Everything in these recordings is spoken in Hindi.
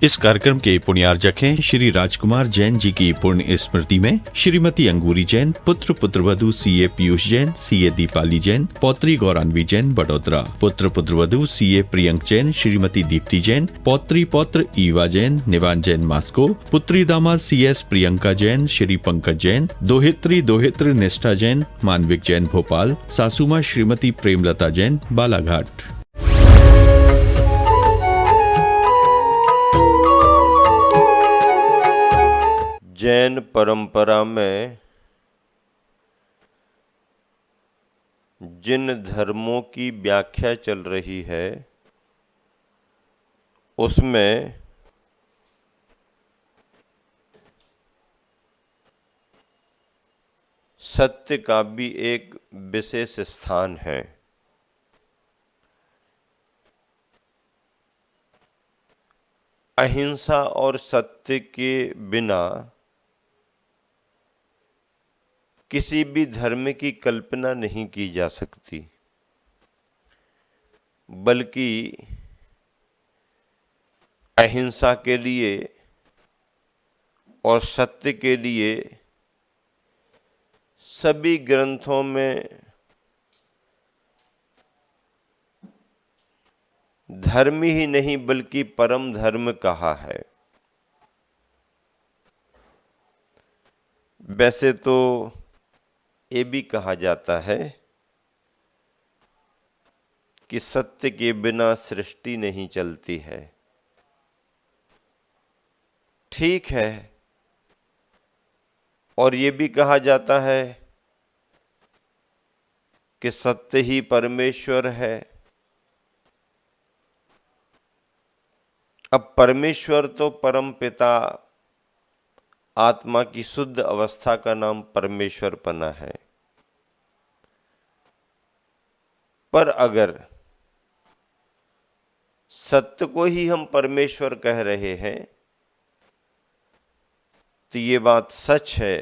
इस कार्यक्रम के पुण्यार्जक हैं श्री राजकुमार जैन जी की पुण्य स्मृति में श्रीमती अंगूरी जैन, पुत्र पुत्रवधू सीए पीयूष जैन, सीए दीपाली जैन, पौत्री गौरान्वी जैन बड़ोदरा, पुत्र पुत्रवधू सीए प्रियंक जैन, श्रीमती दीप्ति जैन, पौत्री पौत्र ईवा जैन, निवान जैन मास्को, पुत्री दामाद सीएस प्रियंका जैन, श्री पंकज जैन, दोहित्री दोहित्र निष्ठा जैन, मानविक जैन भोपाल, सासुमा श्रीमती प्रेमलता जैन बालाघाट। जैन परंपरा में जिन धर्मों की व्याख्या चल रही है उसमें सत्य का भी एक विशेष स्थान है। अहिंसा और सत्य के बिना किसी भी धर्म की कल्पना नहीं की जा सकती, बल्कि अहिंसा के लिए और सत्य के लिए सभी ग्रंथों में धर्म ही नहीं बल्कि परम धर्म कहा है। वैसे तो ये भी कहा जाता है कि सत्य के बिना सृष्टि नहीं चलती है। ठीक है, और ये भी कहा जाता है कि सत्य ही परमेश्वर है। अब परमेश्वर तो परम पिता आत्मा की शुद्ध अवस्था का नाम परमेश्वरपना है। पर अगर सत्य को ही हम परमेश्वर कह रहे हैं तो ये बात सच है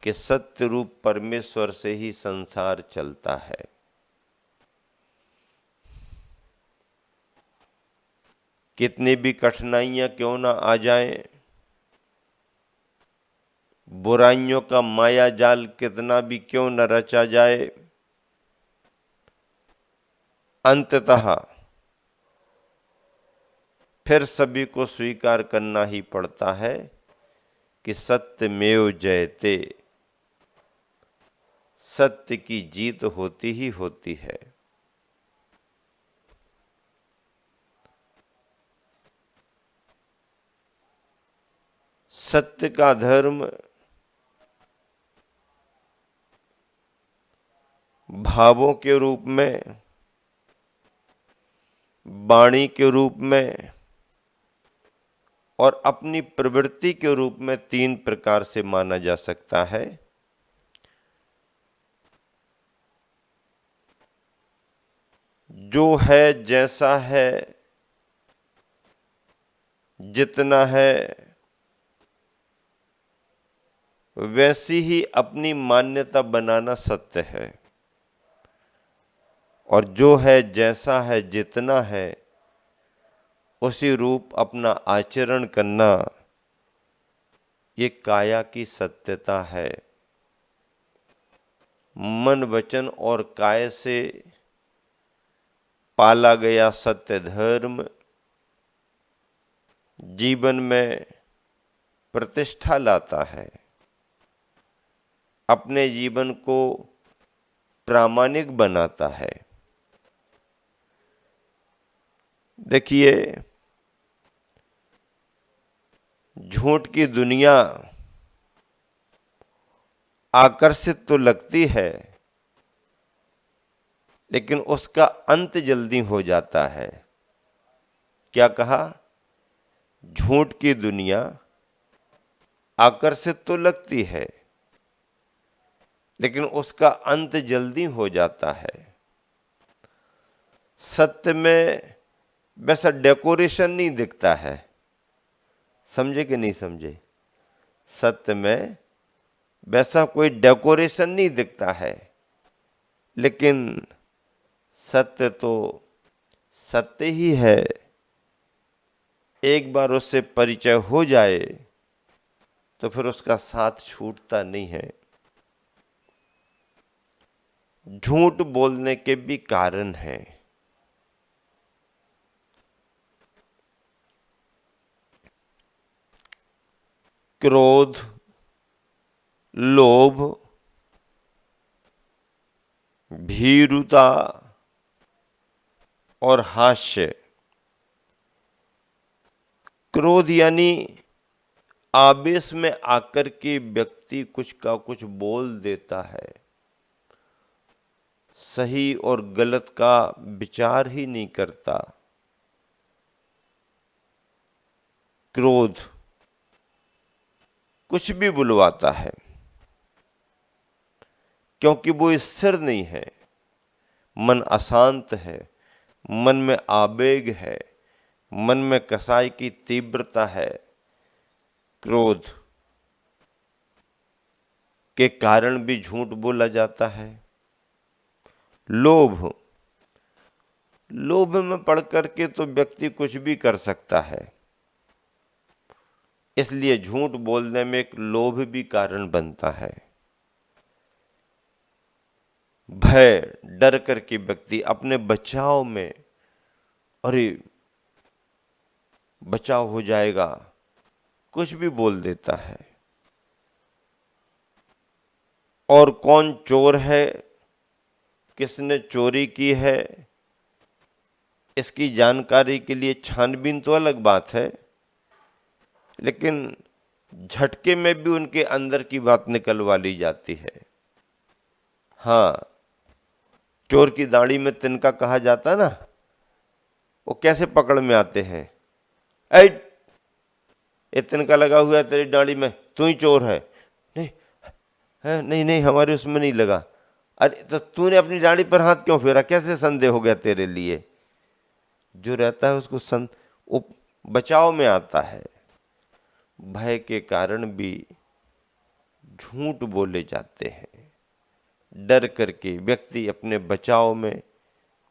कि सत्य रूप परमेश्वर से ही संसार चलता है। कितनी भी कठिनाइयां क्यों ना आ जाएं, बुराइयों का माया जाल कितना भी क्यों न रचा जाए, अंततः फिर सभी को स्वीकार करना ही पड़ता है कि सत्यमेव जयते, सत्य की जीत होती ही होती है। सत्य का धर्म भावों के रूप में, वाणी के रूप में और अपनी प्रवृत्ति के रूप में तीन प्रकार से माना जा सकता है। जो है, जैसा है, जितना है वैसी ही अपनी मान्यता बनाना सत्य है। और जो है, जैसा है, जितना है उसी रूप अपना आचरण करना, ये काया की सत्यता है। मन, वचन और काय से पाला गया सत्य धर्म जीवन में प्रतिष्ठा लाता है, अपने जीवन को प्रामाणिक बनाता है। देखिए, झूठ की दुनिया आकर्षित तो लगती है, लेकिन उसका अंत जल्दी हो जाता है। क्या कहा? झूठ की दुनिया आकर्षित तो लगती है, लेकिन उसका अंत जल्दी हो जाता है। सत्य में वैसा डेकोरेशन नहीं दिखता है। समझे कि नहीं समझे? सत्य में वैसा कोई डेकोरेशन नहीं दिखता है, लेकिन सत्य तो सत्य ही है। एक बार उससे परिचय हो जाए तो फिर उसका साथ छूटता नहीं है। झूठ बोलने के भी कारण हैं। क्रोध, लोभ, भीरुता और हास्य। क्रोध यानी आवेश में आकर के व्यक्ति कुछ का कुछ बोल देता है, सही और गलत का विचार ही नहीं करता। क्रोध कुछ भी बुलवाता है, क्योंकि वो स्थिर नहीं है, मन अशांत है, मन में आवेग है, मन में कसाई की तीव्रता है। क्रोध के कारण भी झूठ बोला जाता है। लोभ, लोभ में पड़ करके तो व्यक्ति कुछ भी कर सकता है, इसलिए झूठ बोलने में एक लोभ भी कारण बनता है। भय, डर करके व्यक्ति अपने बचाव में, अरे बचाव हो जाएगा, कुछ भी बोल देता है। और कौन चोर है, किसने चोरी की है, इसकी जानकारी के लिए छानबीन तो अलग बात है, लेकिन झटके में भी उनके अंदर की बात निकलवा ली जाती है। हाँ, चोर की दाढ़ी में तिनका कहा जाता ना, वो कैसे पकड़ में आते हैं। ऐ, ये तिनका लगा हुआ है तेरी दाढ़ी में, तू ही चोर है। नहीं है, नहीं नहीं, हमारे उसमें नहीं लगा। अरे तो तूने अपनी दाढ़ी पर हाथ क्यों फेरा, कैसे संदेह हो गया तेरे लिए। जो रहता है उसको बचाव में आता है। भय के कारण भी झूठ बोले जाते हैं। डर करके व्यक्ति अपने बचाव में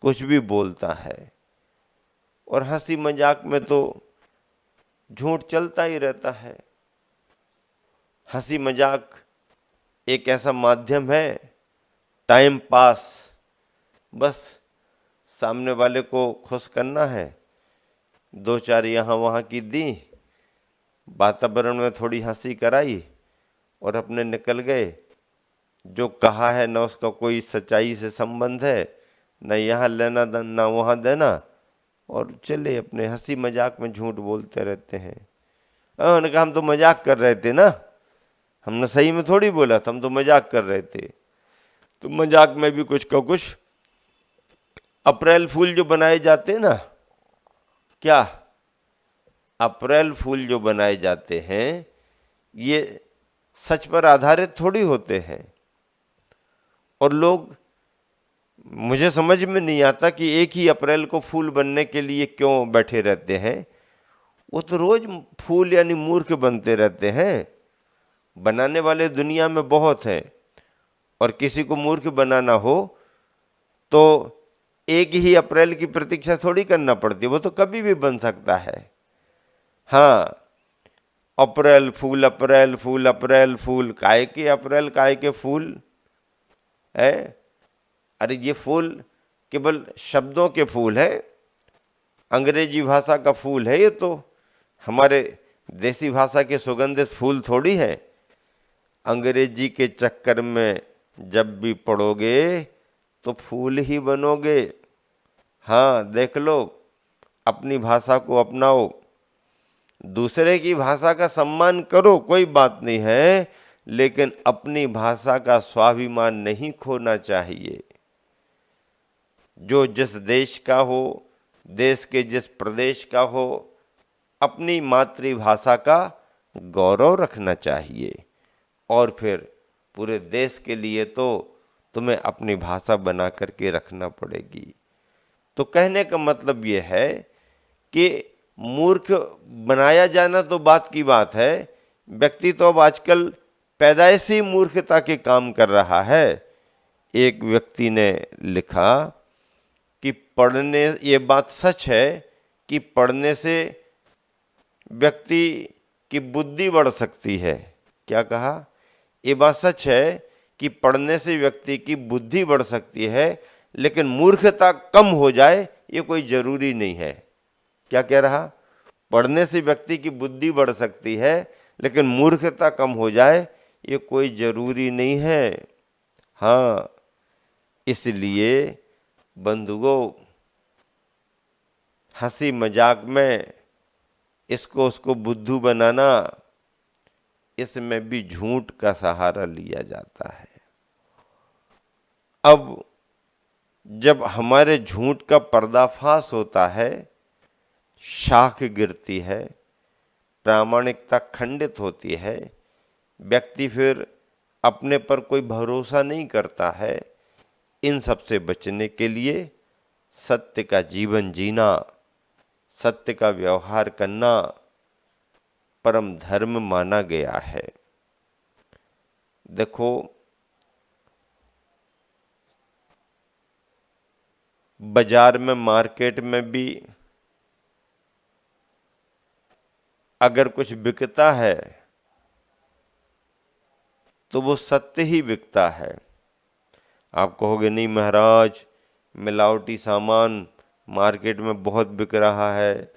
कुछ भी बोलता है। और हंसी मजाक में तो झूठ चलता ही रहता है। हंसी मजाक एक ऐसा माध्यम है, टाइम पास, बस सामने वाले को खुश करना है, दो चार यहाँ वहाँ की दी, वातावरण में थोड़ी हंसी कराई और अपने निकल गए। जो कहा है न उसका कोई सच्चाई से संबंध है, न यहाँ लेना न वहाँ देना, और चले अपने हंसी मजाक में झूठ बोलते रहते हैं। उन्होंने कहा हम तो मजाक कर रहे थे ना, हमने सही में थोड़ी बोला था, हम तो मजाक कर रहे थे। तो मजाक में भी कुछ का कुछ अप्रैल फूल जो बनाए जाते हैं ना, क्या अप्रैल फूल जो बनाए जाते हैं ये सच पर आधारित थोड़ी होते हैं। और लोग, मुझे समझ में नहीं आता कि एक ही अप्रैल को फूल बनने के लिए क्यों बैठे रहते हैं। वो तो रोज फूल यानी मूर्ख बनते रहते हैं। बनाने वाले दुनिया में बहुत हैं, और किसी को मूर्ख बनाना हो तो एक ही अप्रैल की प्रतीक्षा थोड़ी करना पड़ती है, वो तो कभी भी बन सकता है। हाँ, अप्रैल फूल, अप्रैल फूल, अप्रैल फूल, काहे के अप्रैल, काहे के फूल है। अरे ये फूल केवल शब्दों के फूल है, अंग्रेजी भाषा का फूल है। ये तो हमारे देसी भाषा के सुगंधित फूल थोड़ी है। अंग्रेजी के चक्कर में जब भी पड़ोगे तो फूल ही बनोगे। हाँ, देख लो, अपनी भाषा को अपनाओ, दूसरे की भाषा का सम्मान करो, कोई बात नहीं है, लेकिन अपनी भाषा का स्वाभिमान नहीं खोना चाहिए। जो जिस देश का हो, देश के जिस प्रदेश का हो, अपनी मातृभाषा का गौरव रखना चाहिए। और फिर पूरे देश के लिए तो तुम्हें अपनी भाषा बना करके रखना पड़ेगी। तो कहने का मतलब ये है कि मूर्ख बनाया जाना तो बात की बात है, व्यक्ति तो अब आजकल पैदाइशी मूर्खता के काम कर रहा है। एक व्यक्ति ने लिखा कि पढ़ने, ये बात सच है कि पढ़ने से व्यक्ति की बुद्धि बढ़ सकती है। क्या कहा? ये बात सच है कि पढ़ने से व्यक्ति की बुद्धि बढ़ सकती है, लेकिन मूर्खता कम हो जाए ये कोई जरूरी नहीं है। क्या कह रहा? पढ़ने से व्यक्ति की बुद्धि बढ़ सकती है, लेकिन मूर्खता कम हो जाए ये कोई जरूरी नहीं है। हाँ, इसलिए बंधुओं, हंसी मजाक में इसको उसको बुद्धू बनाना, इसमें भी झूठ का सहारा लिया जाता है। अब जब हमारे झूठ का पर्दाफाश होता है, शाख गिरती है, प्रामाणिकता खंडित होती है, व्यक्ति फिर अपने पर कोई भरोसा नहीं करता है। इन सब से बचने के लिए सत्य का जीवन जीना, सत्य का व्यवहार करना परम धर्म माना गया है। देखो, बाजार में, मार्केट में भी अगर कुछ बिकता है तो वो सत्य ही बिकता है। आप कहोगे नहीं महाराज, मिलावटी सामान मार्केट में बहुत बिक रहा है,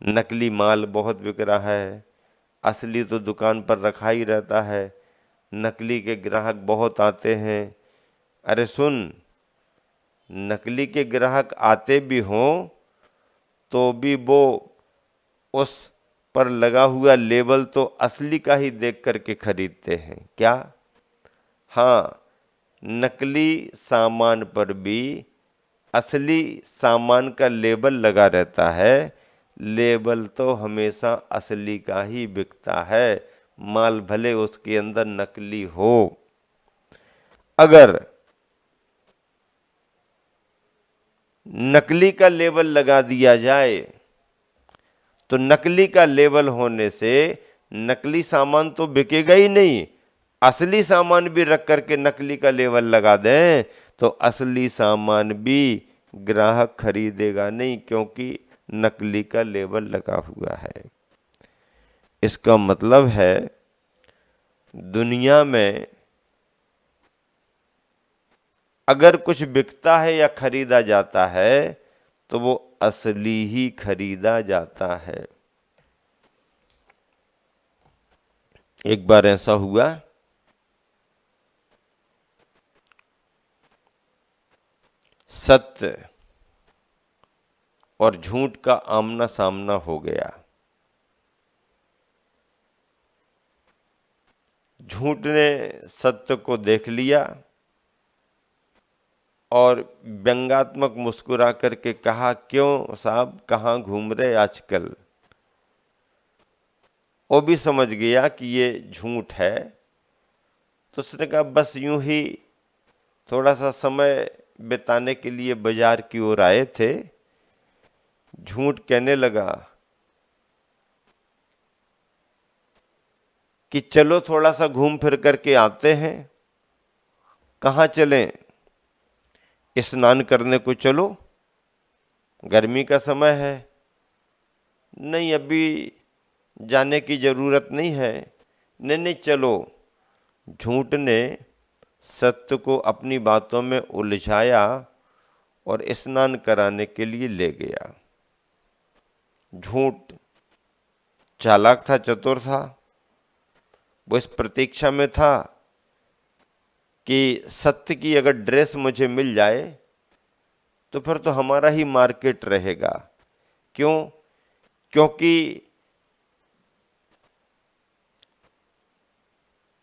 नकली माल बहुत बिक रहा है, असली तो दुकान पर रखा ही रहता है, नकली के ग्राहक बहुत आते हैं। अरे सुन, नकली के ग्राहक आते भी हों तो भी वो उस पर लगा हुआ लेबल तो असली का ही देख करके खरीदते हैं। क्या? हाँ, नकली सामान पर भी असली सामान का लेबल लगा रहता है। लेबल तो हमेशा असली का ही बिकता है, माल भले उसके अंदर नकली हो। अगर नकली का लेबल लगा दिया जाए तो नकली का लेबल होने से नकली सामान तो बिकेगा ही नहीं। असली सामान भी रख करके नकली का लेबल लगा दें तो असली सामान भी ग्राहक खरीदेगा नहीं, क्योंकि नकली का लेबल लगा हुआ है। इसका मतलब है दुनिया में अगर कुछ बिकता है या खरीदा जाता है तो वो असली ही खरीदा जाता है। एक बार ऐसा हुआ, सत्य और झूठ का आमना सामना हो गया। झूठ ने सत्य को देख लिया और व्यंग्यात्मक मुस्कुरा करके कहा, क्यों साहब, कहाँ घूम रहे आजकल? वो भी समझ गया कि ये झूठ है, तो उसने कहा बस यूं ही थोड़ा सा समय बिताने के लिए बाजार की ओर आए थे। झूठ कहने लगा कि चलो थोड़ा सा घूम फिर करके आते हैं। कहाँ चलें? स्नान करने को चलो, गर्मी का समय है। नहीं, अभी जाने की जरूरत नहीं है। नहीं नहीं, चलो। झूठ ने सत्य को अपनी बातों में उलझाया और स्नान कराने के लिए ले गया। झूठ चालाक था, चतुर था। वो इस प्रतीक्षा में था कि सत्य की अगर ड्रेस मुझे मिल जाए तो फिर तो हमारा ही मार्केट रहेगा। क्यों? क्योंकि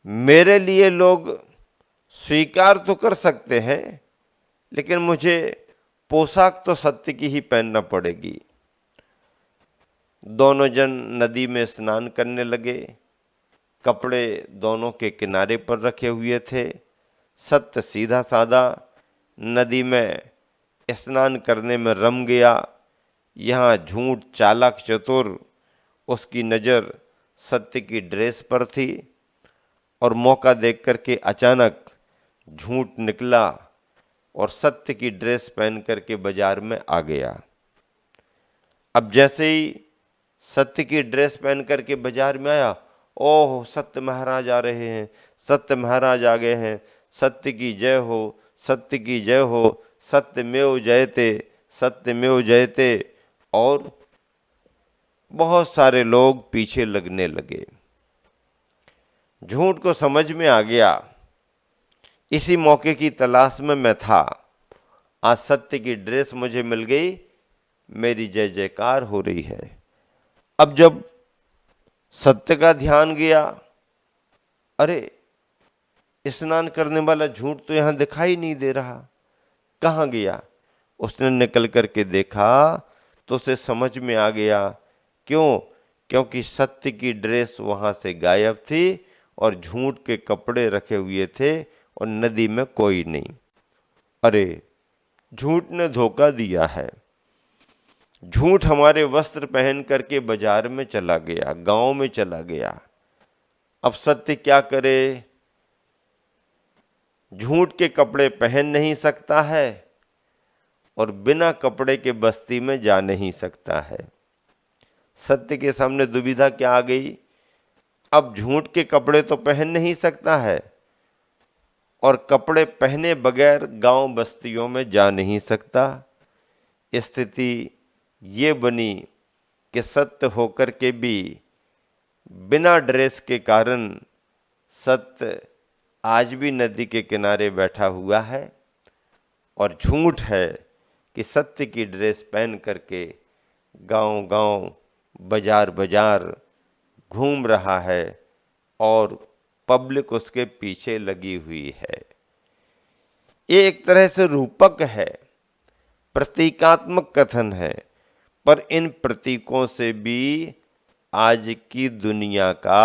मेरे लिए लोग स्वीकार तो कर सकते हैं, लेकिन मुझे पोशाक तो सत्य की ही पहनना पड़ेगी। दोनों जन नदी में स्नान करने लगे। कपड़े दोनों के किनारे पर रखे हुए थे। सत्य सीधा साधा नदी में स्नान करने में रम गया। यहाँ झूठ चालाक चतुर, उसकी नज़र सत्य की ड्रेस पर थी और मौका देख करके अचानक झूठ निकला और सत्य की ड्रेस पहन करके बाजार में आ गया। अब जैसे ही सत्य की ड्रेस पहन करके बाजार में आया, ओह सत्य महाराज आ रहे हैं, सत्य महाराज आ गए हैं, सत्य की जय हो, सत्य की जय हो, सत्यमेव जयते, सत्यमेव जयते। और बहुत सारे लोग पीछे लगने लगे। झूठ को समझ में आ गया, इसी मौके की तलाश में मैं था, आज सत्य की ड्रेस मुझे मिल गई, मेरी जय जयकार हो रही है। अब जब सत्य का ध्यान गया, अरे स्नान करने वाला झूठ तो यहां दिखाई नहीं दे रहा, कहां गया? उसने निकल करके देखा तो उसे समझ में आ गया, क्यों? क्योंकि सत्य की ड्रेस वहां से गायब थी और झूठ के कपड़े रखे हुए थे और नदी में कोई नहीं। अरे झूठ ने धोखा दिया है। झूठ हमारे वस्त्र पहन करके बाजार में चला गया, गांव में चला गया। अब सत्य क्या करे? झूठ के कपड़े पहन नहीं सकता है और बिना कपड़े के बस्ती में जा नहीं सकता है। सत्य के सामने दुविधा क्या आ गई? अब झूठ के कपड़े तो पहन नहीं सकता है और कपड़े पहने बगैर गांव बस्तियों में जा नहीं सकता। स्थिति ये बनी कि सत्य होकर के भी बिना ड्रेस के कारण सत्य आज भी नदी के किनारे बैठा हुआ है और झूठ है कि सत्य की ड्रेस पहन करके गांव गांव बाजार बाजार घूम रहा है और पब्लिक उसके पीछे लगी हुई है। ये एक तरह से रूपक है, प्रतीकात्मक कथन है, पर इन प्रतीकों से भी आज की दुनिया का,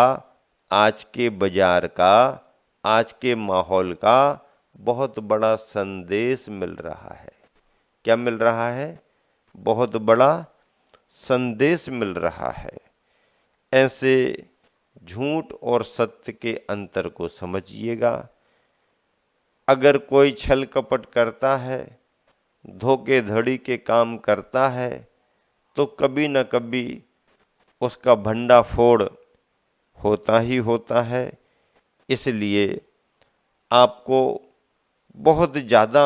आज के बाजार का, आज के माहौल का बहुत बड़ा संदेश मिल रहा है। क्या मिल रहा है? बहुत बड़ा संदेश मिल रहा है। ऐसे झूठ और सत्य के अंतर को समझिएगा। अगर कोई छल कपट करता है, धोखेधड़ी के काम करता है, तो कभी न कभी उसका भंडाफोड़ होता ही होता है। इसलिए आपको बहुत ज़्यादा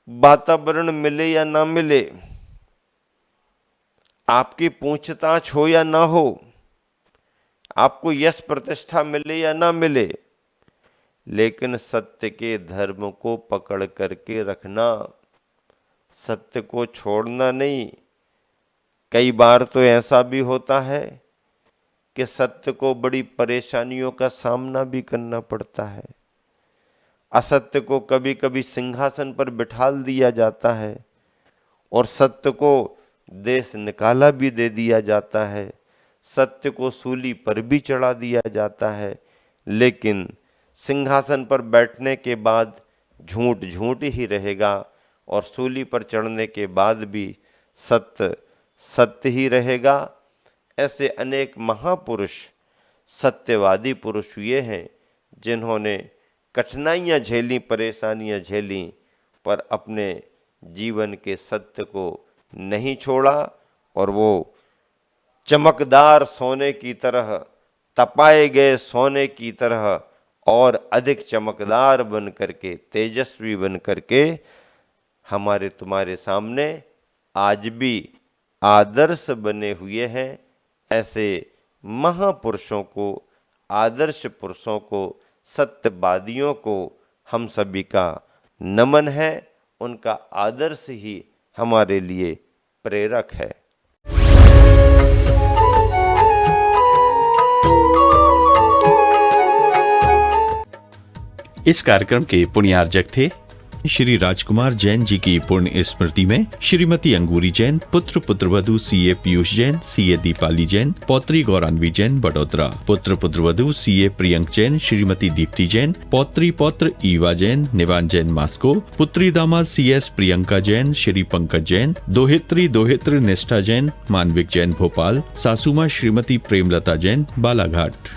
वातावरण मिले या ना मिले, आपकी पूछताछ हो या ना हो, आपको यश प्रतिष्ठा मिले या ना मिले, लेकिन सत्य के धर्म को पकड़ करके रखना, सत्य को छोड़ना नहीं। कई बार तो ऐसा भी होता है कि सत्य को बड़ी परेशानियों का सामना भी करना पड़ता है। असत्य को कभी कभी सिंहासन पर बिठाल दिया जाता है और सत्य को देश निकाला भी दे दिया जाता है, सत्य को सूली पर भी चढ़ा दिया जाता है, लेकिन सिंहासन पर बैठने के बाद झूठ झूठ ही रहेगा और सूली पर चढ़ने के बाद भी सत्य सत्य ही रहेगा। ऐसे अनेक महापुरुष, सत्यवादी पुरुष हुए हैं जिन्होंने कठिनाइयाँ झेली, परेशानियाँ झेली, पर अपने जीवन के सत्य को नहीं छोड़ा और वो चमकदार सोने की तरह, तपाए गए सोने की तरह और अधिक चमकदार बन करके, तेजस्वी बन करके हमारे तुम्हारे सामने आज भी आदर्श बने हुए हैं। ऐसे महापुरुषों को, आदर्श पुरुषों को, सत्यवादियों को हम सभी का नमन है। उनका आदर्श ही हमारे लिए प्रेरक है। इस कार्यक्रम के पुण्यार्जक थे श्री राजकुमार जैन जी की पुण्य स्मृति में श्रीमती अंगूरी जैन, पुत्र पुत्रवधू सीए पीयूष जैन, सीए दीपाली जैन, पौत्री गौरान्वी जैन बड़ोदरा, पुत्र पुत्रवधू सीए प्रियंक जैन, श्रीमती दीप्ति जैन, पौत्री पौत्र ईवा जैन, निवान जैन मास्को, पुत्री दामाद सीएस प्रियंका जैन, श्री पंकज जैन, दोहित्री दोहित्र निष्ठा जैन, मानविक जैन भोपाल, सासुमा श्रीमती प्रेमलता जैन बालाघाट।